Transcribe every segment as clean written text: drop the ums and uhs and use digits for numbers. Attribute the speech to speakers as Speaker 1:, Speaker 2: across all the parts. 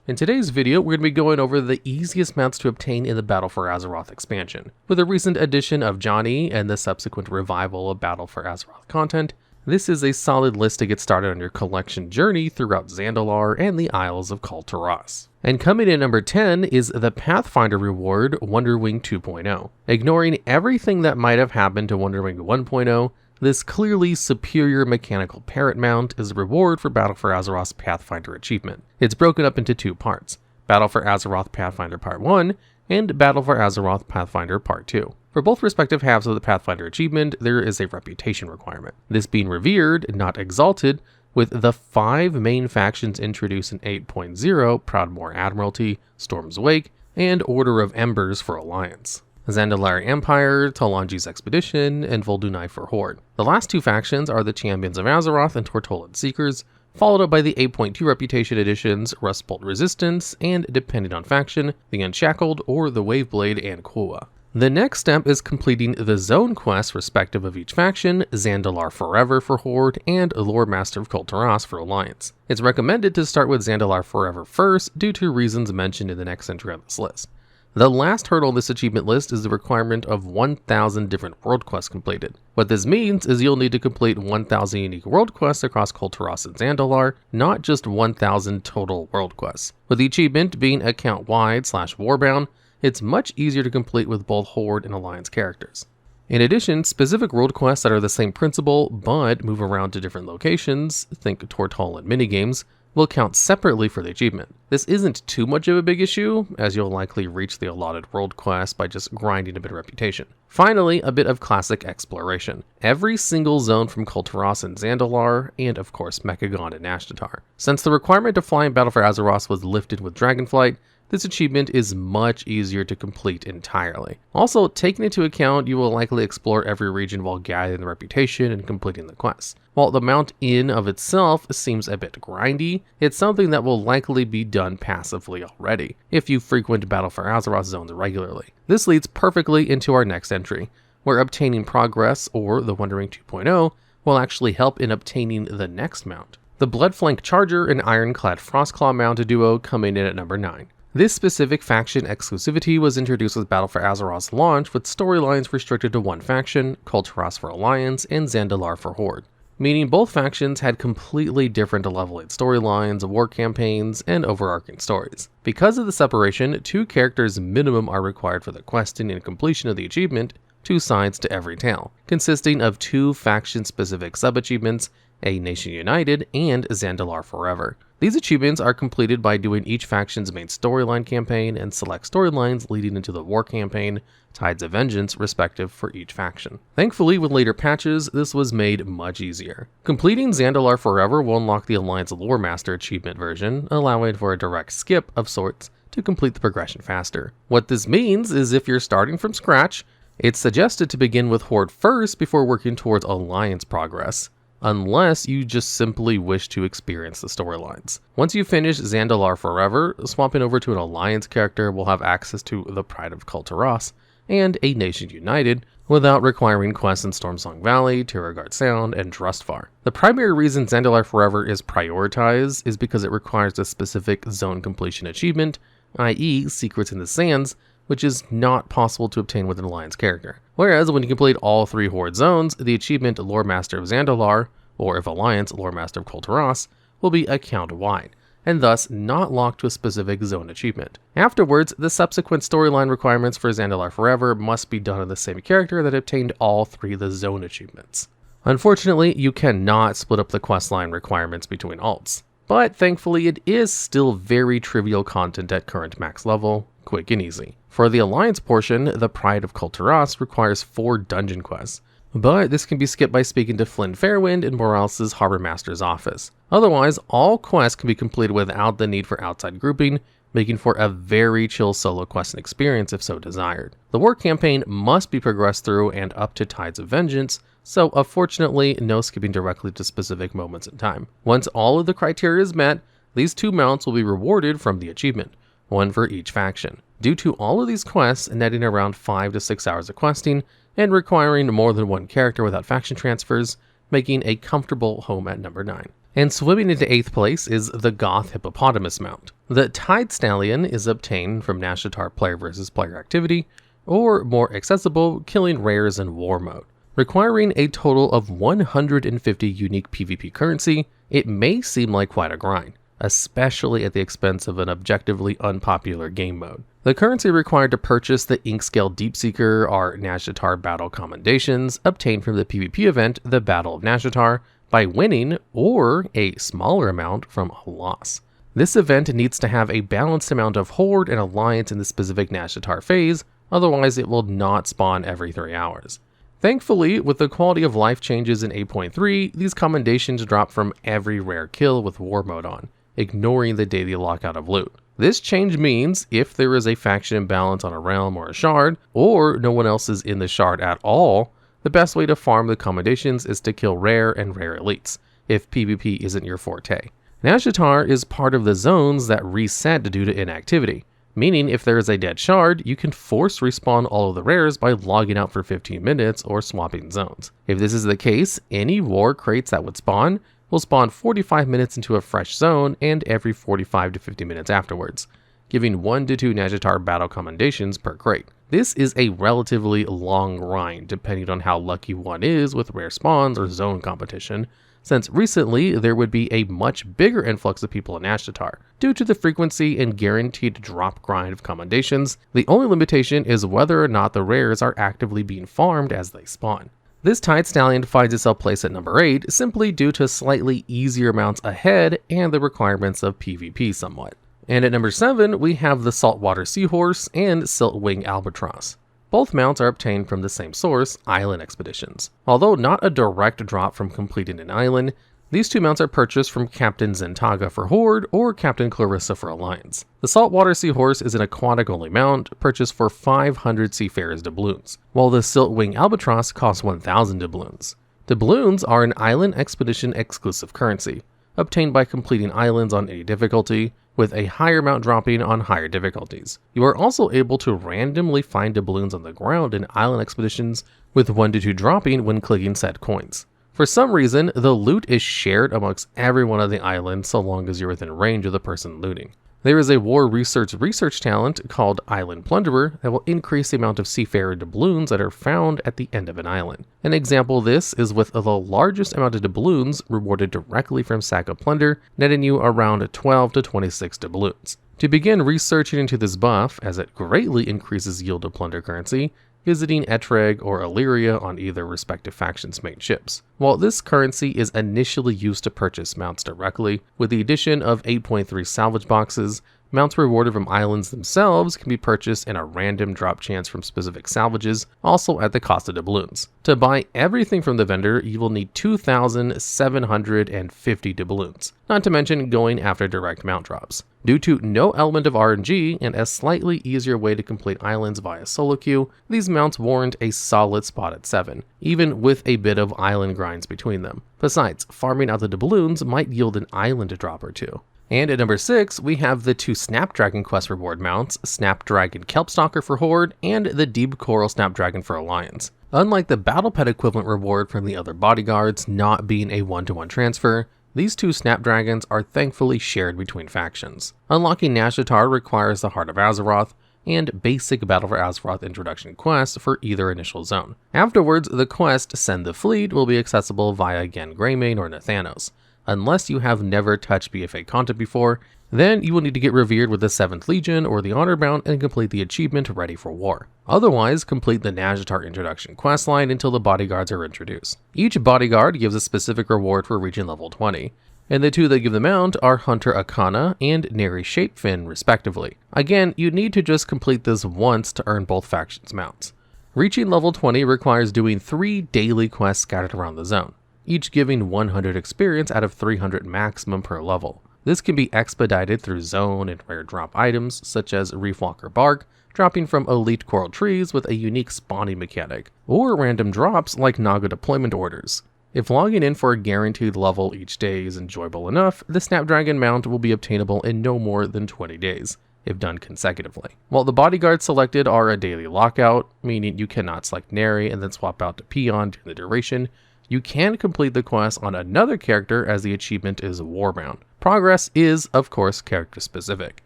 Speaker 1: In today's video, we're going to be going over the easiest mounts to obtain in the Battle for Azeroth expansion. With the recent addition of Jani and the subsequent revival of Battle for Azeroth content, this is a solid list to get started on your collection journey throughout Zandalar and the Isles of Kul Tiras. And coming in at number 10 is the Pathfinder reward, Wonderwing 2.0. Ignoring everything that might have happened to Wonderwing 1.0, this clearly superior mechanical parrot mount is a reward for Battle for Azeroth's Pathfinder achievement. It's broken up into two parts, Battle for Azeroth Pathfinder Part 1 and Battle for Azeroth Pathfinder Part 2. For both respective halves of the Pathfinder achievement, there is a reputation requirement. This being revered, not exalted, with the 5 main factions introduced in 8.0, Proudmoore Admiralty, Storm's Wake, and Order of Embers for Alliance. Zandalar Empire, Talanji's Expedition, and Voldunai for Horde. The last two factions are the Champions of Azeroth and Tortolid Seekers, followed up by the 8.2 reputation editions, Rustbolt Resistance, and, depending on faction, the Unshackled or the Waveblade and Quua. The next step is completing the zone quests respective of each faction, Zandalar Forever for Horde, and Lore Master of Kul Tiras for Alliance. It's recommended to start with Zandalar Forever first due to reasons mentioned in the next entry on this list. The last hurdle on this achievement list is the requirement of 1,000 different world quests completed. What this means is you'll need to complete 1,000 unique world quests across Kul Tiras and Zandalar, not just 1,000 total world quests. With the achievement being account-wide/warbound, it's much easier to complete with both Horde and Alliance characters. In addition, specific world quests that are the same principle but move around to different locations, think Tortol and minigames, will count separately for the achievement. This isn't too much of a big issue, as you'll likely reach the allotted world quest by just grinding a bit of reputation. Finally, a bit of classic exploration. Every single zone from Kul Tiras and Zandalar, and of course Mechagon and Ashtatar. Since the requirement to fly in Battle for Azeroth was lifted with Dragonflight, this achievement is much easier to complete entirely. Also, taking into account you will likely explore every region while gathering the reputation and completing the quests. While the mount in of itself seems a bit grindy, it's something that will likely be done passively already, if you frequent Battle for Azeroth zones regularly. This leads perfectly into our next entry, where obtaining progress, or the Wonderwing 2.0, will actually help in obtaining the next mount. The Bloodflank Charger and Ironclad Frostclaw mount duo coming in at number 9. This specific faction exclusivity was introduced with Battle for Azeroth's launch, with storylines restricted to one faction, Kul Tiras for Alliance, and Zandalar for Horde, meaning both factions had completely different level 8 storylines, war campaigns, and overarching stories. Because of the separation, 2 characters minimum are required for the questing and completion of the achievement, 2 sides to every tale, consisting of 2 faction-specific sub-achievements, A Nation United and Zandalar Forever. These achievements are completed by doing each faction's main storyline campaign and select storylines leading into the war campaign, Tides of Vengeance, respective for each faction. Thankfully, with later patches, this was made much easier. Completing Zandalar Forever will unlock the Alliance Lore Master achievement version, allowing for a direct skip of sorts to complete the progression faster. What this means is if you're starting from scratch, it's suggested to begin with Horde first before working towards Alliance progress, unless you just simply wish to experience the storylines. Once you finish Zandalar Forever, swapping over to an Alliance character will have access to the Pride of Kul Tiras and A Nation United without requiring quests in Stormsong Valley, Terragard Sound, and Drustvar. The primary reason Zandalar Forever is prioritized is because it requires a specific zone completion achievement, i.e. Secrets in the Sands, which is not possible to obtain with an Alliance character. Whereas when you complete all 3 Horde zones, the achievement Lore Master of Zandalar, or if Alliance, Lore Master of Kul Tiras, will be account-wide, and thus not locked to a specific zone achievement. Afterwards, the subsequent storyline requirements for Zandalar Forever must be done on the same character that obtained all 3 of the zone achievements. Unfortunately, you cannot split up the questline requirements between alts, but thankfully it is still very trivial content at current max level, quick and easy. For the Alliance portion, the Pride of Kul Tiras requires 4 dungeon quests, but this can be skipped by speaking to Flynn Fairwind in Morales' Harbor Master's office. Otherwise, all quests can be completed without the need for outside grouping, making for a very chill solo questing experience if so desired. The war campaign must be progressed through and up to Tides of Vengeance, so unfortunately no skipping directly to specific moments in time. Once all of the criteria is met, these 2 mounts will be rewarded from the achievement, 1 for each faction. Due to all of these quests netting around 5 to 6 hours of questing and requiring more than 1 character without faction transfers, making a comfortable home at number 9. And swimming into 8th place is the Goth Hippopotamus mount. The Tidestallion is obtained from Nashatar player versus player activity, or more accessible, killing rares in war mode. Requiring a total of 150 unique PvP currency, it may seem like quite a grind, especially at the expense of an objectively unpopular game mode. The currency required to purchase the Inkscale Deepseeker are Nashatar battle commendations obtained from the PvP event, the Battle of Nashatar, by winning, or a smaller amount from a loss. This event needs to have a balanced amount of Horde and Alliance in the specific Nashatar phase, otherwise it will not spawn every 3 hours. Thankfully, with the quality of life changes in 8.3, these commendations drop from every rare kill with war mode on, ignoring the daily lockout of loot. This change means if there is a faction imbalance on a realm or a shard, or no one else is in the shard at all, the best way to farm the commendations is to kill rare and rare elites, if PvP isn't your forte. Nashatar is part of the zones that reset due to inactivity, meaning if there is a dead shard, you can force respawn all of the rares by logging out for 15 minutes or swapping zones. If this is the case, any war crates that would spawn will spawn 45 minutes into a fresh zone and every 45 to 50 minutes afterwards, giving 1 to 2 Nashatar battle commendations per crate. This is a relatively long grind depending on how lucky one is with rare spawns or zone competition, since recently there would be a much bigger influx of people in Nashatar. Due to the frequency and guaranteed drop grind of commendations, the only limitation is whether or not the rares are actively being farmed as they spawn. This Tidestallion finds itself placed at number 8 simply due to slightly easier mounts ahead and the requirements of PvP somewhat. And at number 7 we have the Saltwater Seahorse and Siltwing Ablatross. Both mounts are obtained from the same source, Island Expeditions. Although not a direct drop from completing an island, these two mounts are purchased from Captain Zandalar for Horde or Captain Clarissa for Alliance. The Saltwater Seahorse is an aquatic-only mount purchased for 500 Seafarers doubloons, while the Siltwing Ablatross costs 1,000 doubloons. Doubloons are an Island Expedition exclusive currency, obtained by completing islands on any difficulty, with a higher amount dropping on higher difficulties. You are also able to randomly find doubloons on the ground in Island Expeditions, with 1 to 2 dropping when clicking said coins. For some reason, the loot is shared amongst everyone on the island so long as you're within range of the person looting. There is a war research talent called Island Plunderer that will increase the amount of Seafarer doubloons that are found at the end of an island. An example of this is with the largest amount of doubloons rewarded directly from Sack of Plunder, netting you around 12 to 26 doubloons. To begin researching into this buff, as it greatly increases yield of plunder currency, visiting Etreg or Illyria on either respective faction's main ships. While this currency is initially used to purchase mounts directly, with the addition of 8.3 salvage boxes, mounts rewarded from islands themselves can be purchased in a random drop chance from specific salvages, also at the cost of doubloons. To buy everything from the vendor, you will need 2,750 doubloons, not to mention going after direct mount drops. Due to no element of RNG and a slightly easier way to complete islands via solo queue, these mounts warrant a solid spot at 7, even with a bit of island grinds between them. Besides, farming out the doubloons might yield an island drop or two. And at number 6, we have the 2 Snapdragon quest reward mounts, Snapdragon Keltstalker for Horde and the Deepcoral Snapdragon for Alliance. Unlike the Battle Pet equivalent reward from the other bodyguards not being a one-to-one transfer, these 2 Snapdragons are thankfully shared between factions. Unlocking Nashatar requires the Heart of Azeroth and basic Battle for Azeroth introduction quest for either initial zone. Afterwards, the quest Send the Fleet will be accessible via again Greymane or Nathanos. Unless you have never touched BfA content before, then you will need to get revered with the 7th Legion or the Honor Bound and complete the achievement Ready for War. Otherwise, complete the Nashatar introduction questline until the bodyguards are introduced. Each bodyguard gives a specific reward for reaching level 20, and the 2 that give the mount are Hunter Akana and Nary Shapefin respectively. Again, you need to just complete this once to earn both factions' mounts. Reaching level 20 requires doing 3 daily quests scattered around the zone, each giving 100 experience out of 300 maximum per level. This can be expedited through zone and rare drop items such as Reefwalker Bark, dropping from elite coral trees with a unique spawning mechanic, or random drops like Naga deployment orders. If logging in for a guaranteed level each day is enjoyable enough, the Snapdragon mount will be obtainable in no more than 20 days, if done consecutively. While the bodyguards selected are a daily lockout, meaning you cannot select Nary and then swap out to Peon during the duration, you can complete the quest on another character as the achievement is Warbound. Progress is, of course, character specific,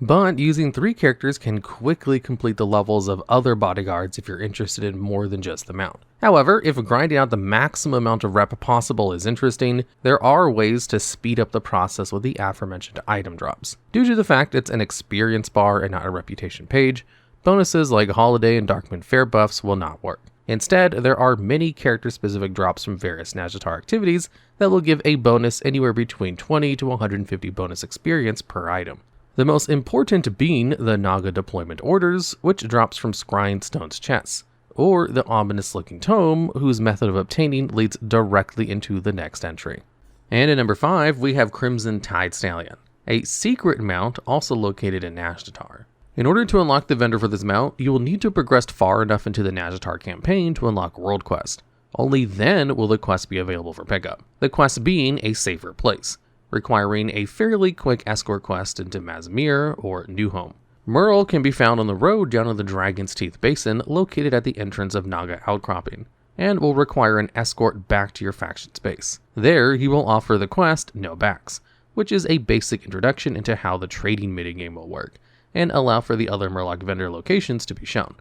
Speaker 1: but using 3 characters can quickly complete the levels of other bodyguards if you're interested in more than just the mount. However, if grinding out the maximum amount of rep possible is interesting, there are ways to speed up the process with the aforementioned item drops. Due to the fact it's an experience bar and not a reputation page, bonuses like Holiday and Darkmoon Fair buffs will not work. Instead, there are many character-specific drops from various Nazjatar activities that will give a bonus anywhere between 20 to 150 bonus experience per item. The most important being the Naga deployment orders, which drops from Scrying Stone's chests, or the ominous-looking tome, whose method of obtaining leads directly into the next entry. And at number 5, we have Ctimson Tidestallion, a secret mount also located in Nazjatar. In order to unlock the vendor for this mount, you will need to progress far enough into the Nazjatar campaign to unlock World Quest. Only then will the quest be available for pickup, the quest being a safer place, requiring a fairly quick escort quest into Mazmir or New Home. Merle can be found on the road down to the Dragon's Teeth Basin located at the entrance of Naga Outcropping, and will require an escort back to your faction's base. There, he will offer the quest No Backs, which is a basic introduction into how the trading minigame will work, and allow for the other Murloc vendor locations to be shown.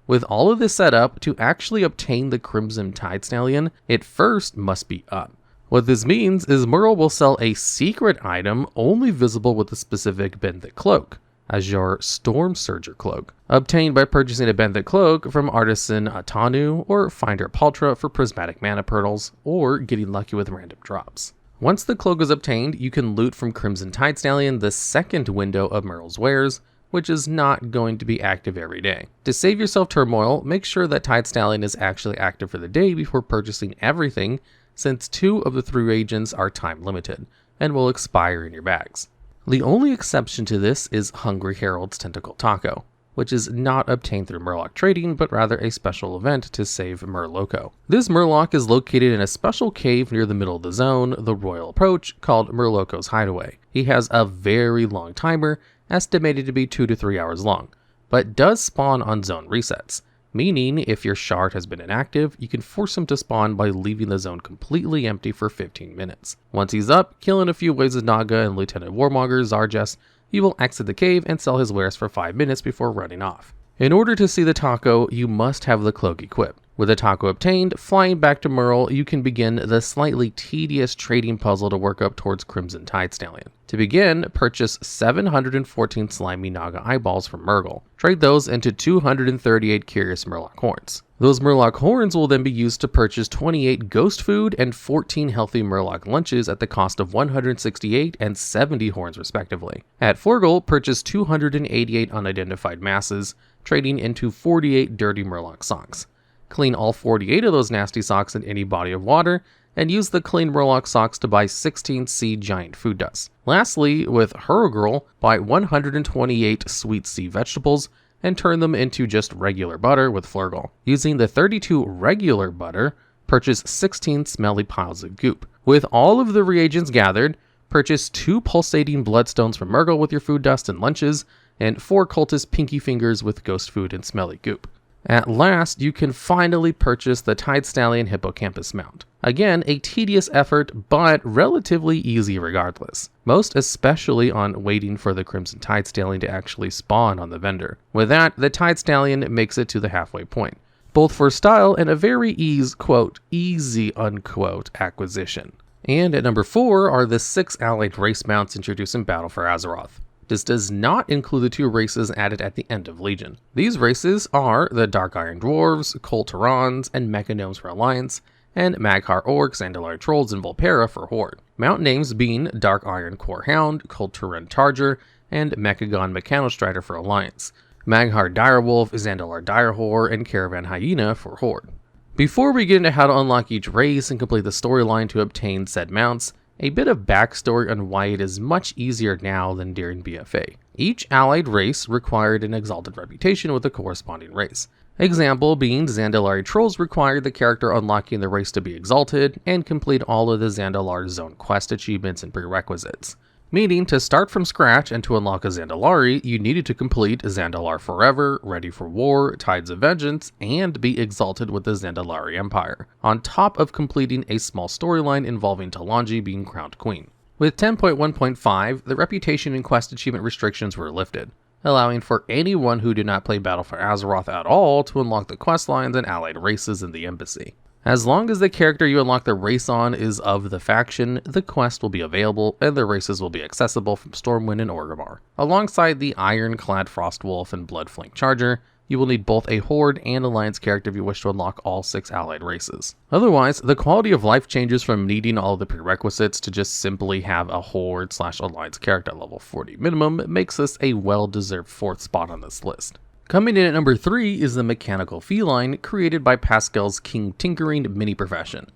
Speaker 1: With all of this set up, to actually obtain the Ctimson Tidestallion, it first must be up. What this means is Merle will sell a secret item only visible with a specific Benthic Cloak, as your Storm Surger Cloak, obtained by purchasing a Benthic Cloak from Artisan Atanu or Finder Paltra for Prismatic Mana Pearls, or getting lucky with random drops. Once the cloak is obtained, you can loot from Ctimson Tidestallion the second window of Merle's wares, which is not going to be active every day. To save yourself turmoil, make sure that Tidestallion is actually active for the day before purchasing everything, since 2 of the 3 agents are time limited, and will expire in your bags. The only exception to this is Hungry Herald's Tentacle Taco, which is not obtained through Murloc trading, but rather a special event to save Murloco. This Murloc is located in a special cave near the middle of the zone, the Royal Approach, called Murloco's Hideaway. He has a very long timer, estimated to be 2 to 3 hours long, but does spawn on zone resets, meaning if your shard has been inactive, you can force him to spawn by leaving the zone completely empty for 15 minutes. Once he's up, killing a few waves of Naga and Lieutenant Warmonger Zarjes, you will exit the cave and sell his wares for 5 minutes before running off. In order to see the taco, you must have the cloak equipped. With the taco obtained, flying back to Merle, you can begin the slightly tedious trading puzzle to work up towards Ctimson Tidestallion. To begin, purchase 714 slimy Naga eyeballs from Murgle. Trade those into 238 curious Murloc horns. Those Murloc horns will then be used to purchase 28 ghost food and 14 healthy Murloc lunches at the cost of 168 and 70 horns respectively. At Flurgle, purchase 288 unidentified masses, trading into 48 dirty Murloc socks. Clean all 48 of those nasty socks in any body of water, and use the clean Murloc socks to buy 16 sea giant food dust. Lastly, with Hurgrul, buy 128 sweet sea vegetables, and turn them into just regular butter with Flurgle. Using the 32 regular butter, purchase 16 smelly piles of goop. With all of the reagents gathered, purchase 2 pulsating bloodstones from Murgle with your food dust and lunches, and 4 cultist pinky fingers with ghost food and smelly goop. At last, you can finally purchase the Tidestallion Hippocampus mount. Again, a tedious effort, but relatively easy regardless. Most especially on waiting for the Ctimson Tidestallion to actually spawn on the vendor. With that, the Tidestallion makes it to the halfway point, both for style and a very easy unquote acquisition. And at number 4 are the 6 allied race mounts introduced in Battle for Azeroth. This does not include the 2 races added at the end of Legion. These races are the Dark Iron Dwarves, Kul Tiras, and Mechagnomes for Alliance, and Mag'har Orcs, Zandalar Trolls, and Volpera for Horde. Mount names being Dark Iron Core Hound, Kul Tiran Targer, and Mechagon Mechanostrider for Alliance, Mag'har Direwolf, Zandalar Direwhore, and Caravan Hyena for Horde. Before we get into how to unlock each race and complete the storyline to obtain said mounts, a bit of backstory on why it is much easier now than during BfA. Each allied race required an exalted reputation with a corresponding race. Example being Zandalari Trolls required the character unlocking the race to be exalted and complete all of the Zandalar Zone quest achievements and prerequisites. Meaning, to start from scratch and to unlock a Zandalari, you needed to complete Zandalar Forever, Ready for War, Tides of Vengeance, and be exalted with the Zandalari Empire, on top of completing a small storyline involving Talanji being crowned queen. With 10.1.5, the reputation and quest achievement restrictions were lifted, allowing for anyone who did not play Battle for Azeroth at all to unlock the questlines and allied races in the embassy. As long as the character you unlock the race on is of the faction, the quest will be available and the races will be accessible from Stormwind and Orgrimmar. Alongside the Ironclad Frostwolf and Bloodflank Charger, you will need both a Horde and Alliance character if you wish to unlock all 6 allied races. Otherwise, the quality of life changes from needing all of the prerequisites to just simply have a Horde/Alliance character at level 40 minimum makes this a well-deserved 4th spot on this list. Coming in at number 3 is the Mechanical Feline, created by Pascal's King Tinkering mini profession.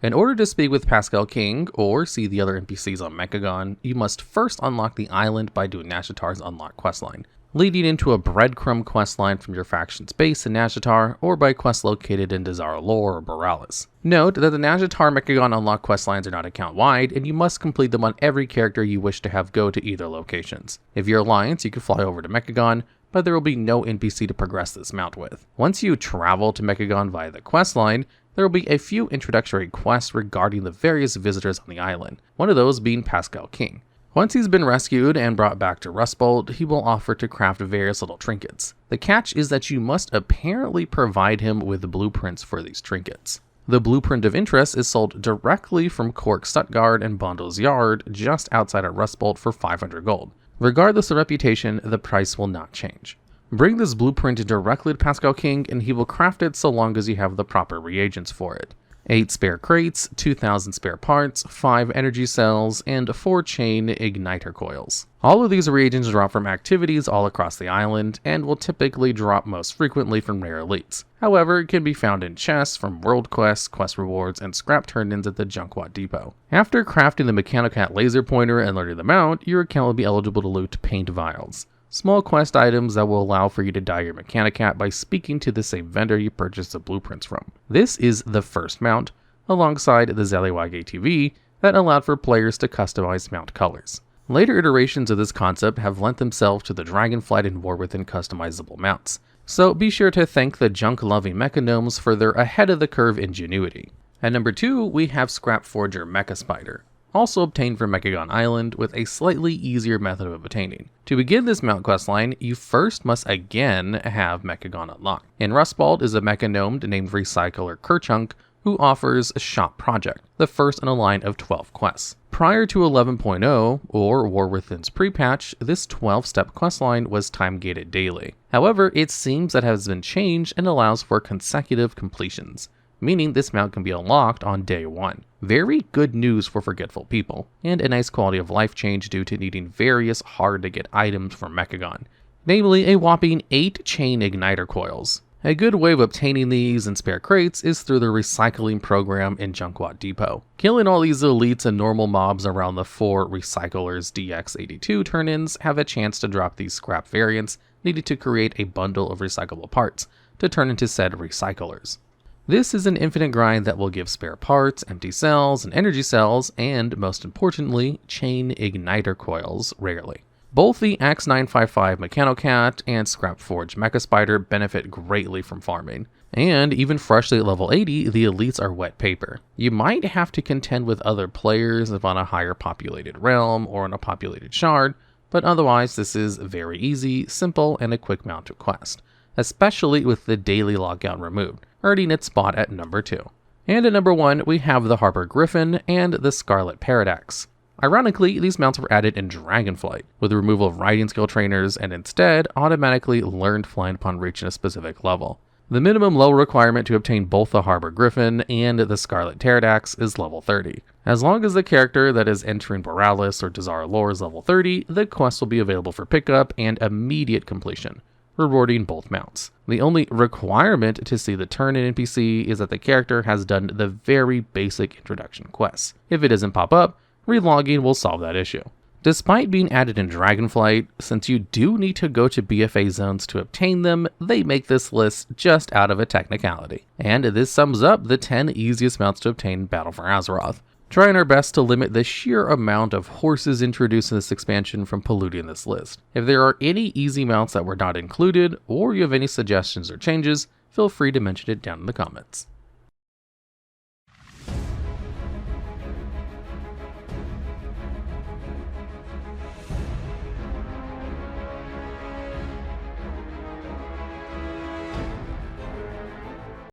Speaker 1: In order to speak with Pascal King, or see the other NPCs on Mechagon, you must first unlock the island by doing Nashatar's Unlock questline, leading into a breadcrumb questline from your faction's base in Nashatar, or by quests located in Zandalar or Borealis. Note that the Nashatar Mechagon Unlock questlines are not account-wide, and you must complete them on every character you wish to have go to either locations. If you're Alliance, you can fly over to Mechagon, but there will be no NPC to progress this mount with. Once you travel to Mechagon via the questline, there will be a few introductory quests regarding the various visitors on the island, one of those being Pascal King. Once he's been rescued and brought back to Rustbolt, he will offer to craft various little trinkets. The catch is that you must apparently provide him with blueprints for these trinkets. The blueprint of interest is sold directly from Cork Stuttgart and Bondo's Yard just outside of Rustbolt for 500 gold. Regardless of reputation, the price will not change. Bring this blueprint directly to Pascal King and he will craft it so long as you have the proper reagents for it. 8 spare crates, 2,000 spare parts, 5 energy cells, and 4 chain igniter coils. All of these reagents drop from activities all across the island, and will typically drop most frequently from rare elites. However, it can be found in chests from world quests, quest rewards, and scrap turn-ins at the Junkwat Depot. After crafting the Mechanocat laser pointer and learning the mount, your account will be eligible to loot paint vials, small quest items that will allow for you to dye your Mechanocat by speaking to the same vendor you purchased the blueprints from. This is the first mount, alongside the Zeliwag ATV, that allowed for players to customize mount colors. Later iterations of this concept have lent themselves to the Dragonflight and War Within customizable mounts, so be sure to thank the junk-loving mechagnomes for their ahead-of-the-curve ingenuity. At number 2, we have Scrapforged Mechaspider, also obtained from Mechagon Island with a slightly easier method of obtaining. To begin this mount questline, you first must again have Mechagon unlocked. In Rustbolt is a mechagnome named Recycler Kerchunk, who offers a Shop Project, the first in a line of 12 quests. Prior to 11.0, or War Within's pre-patch, this 12-step questline was time-gated daily. However, it seems that has been changed and allows for consecutive completions, meaning this mount can be unlocked on day 1. Very good news for forgetful people, and a nice quality of life change due to needing various hard-to-get items from Mechagon, namely a whopping 8 chain igniter coils. A good way of obtaining these in spare crates is through the recycling program in Junkwat Depot. Killing all these elites and normal mobs around the 4 Recyclers DX82 turn-ins have a chance to drop these scrap variants needed to create a bundle of recyclable parts to turn into said Recyclers. This is an infinite grind that will give spare parts, empty cells, and energy cells, and most importantly, chain igniter coils rarely. Both the X955 Mechanocat and Scrapforged Mechaspider benefit greatly from farming, and even freshly at level 80, the elites are wet paper. You might have to contend with other players if on a higher populated realm or on a populated shard, but otherwise this is very easy, simple, and a quick mount to quest, especially with the daily lockout removed, earning its spot at number 2. And at number 1, we have the Harbor Gryphon and the Scarlet Pterrodax. Ironically, these mounts were added in Dragonflight, with the removal of riding skill trainers, and instead automatically learned flying upon reaching a specific level. The minimum level requirement to obtain both the Harbor Gryphon and the Scarlet Pterrodax is level 30. As long as the character that is entering Borealis or Zandalar is level 30, the quest will be available for pickup and immediate completion, rewarding both mounts. The only requirement to see the turn-in NPC is that the character has done the very basic introduction quests. If it doesn't pop up, relogging will solve that issue. Despite being added in Dragonflight, since you do need to go to BfA zones to obtain them, they make this list just out of a technicality. And this sums up the 10 easiest mounts to obtain in Battle for Azeroth, trying our best to limit the sheer amount of horses introduced in this expansion from polluting this list. If there are any easy mounts that were not included, or you have any suggestions or changes, feel free to mention it down in the comments.